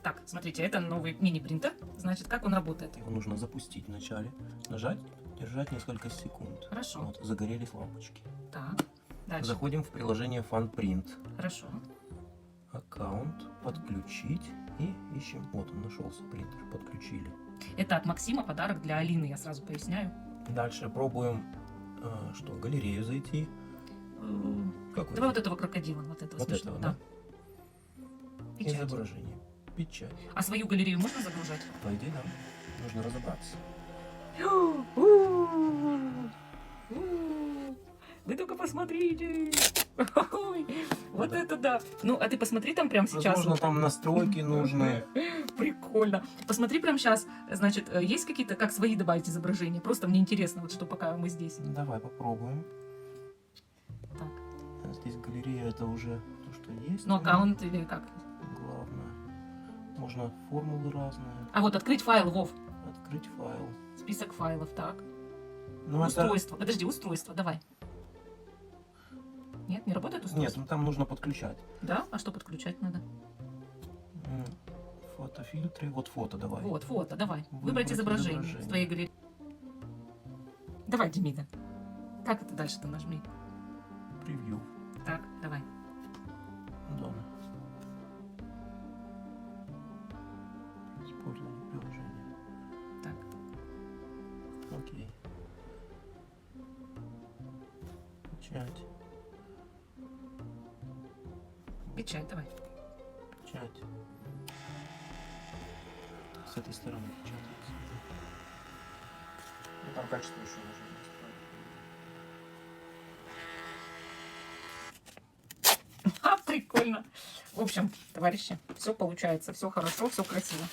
Так, смотрите, это новый мини-принтер. Значит, как он работает? Его нужно запустить вначале, нажать, держать несколько секунд. Хорошо. Вот, загорелись лампочки. Так, дальше. Заходим в приложение FunPrint. Хорошо. Аккаунт, подключить и ищем. Вот он нашелся, принтер, подключили. Это от Максима подарок для Алины, я сразу поясняю. Дальше пробуем, что, в галерею зайти. Какой? Давай вот этого крокодила, вот этого Вот смешного, этого, да. Печать. Изображение. Печать. А свою галерею можно загружать? По идее, да. Нужно разобраться. Вы только посмотрите. Ой, вот это да. Ну, а ты посмотри там прямо сейчас. Возможно, там настройки нужны. Прикольно. Посмотри прямо сейчас. Значит, есть какие-то, как свои добавить изображения? Просто мне интересно, вот что пока мы здесь. Давай попробуем. Так. Здесь галерея, это уже то, что есть. Ну, аккаунт или как? Главное. Можно формулы разные. А вот открыть файл, Вов. Открыть файл. Список файлов, так. Ну, Устройство. Подожди, устройство, давай. Нет, не работает Нет, устройство? ну там нужно подключать. Да? А что подключать надо? Фотофильтры. Вот фото давай. Вот, фото, давай. Выбрать Выбрать изображение изображение. в твоей галерее. Давай, Демида. Как это дальше-то нажми? Превью. Так, давай. Дом. Использование приложения. Так. Окей. Печать. Печать, давай. Печать. С этой стороны печатается. Ну там качество еще нужно настроить. Прикольно. В общем, товарищи, все получается, все хорошо, все красиво.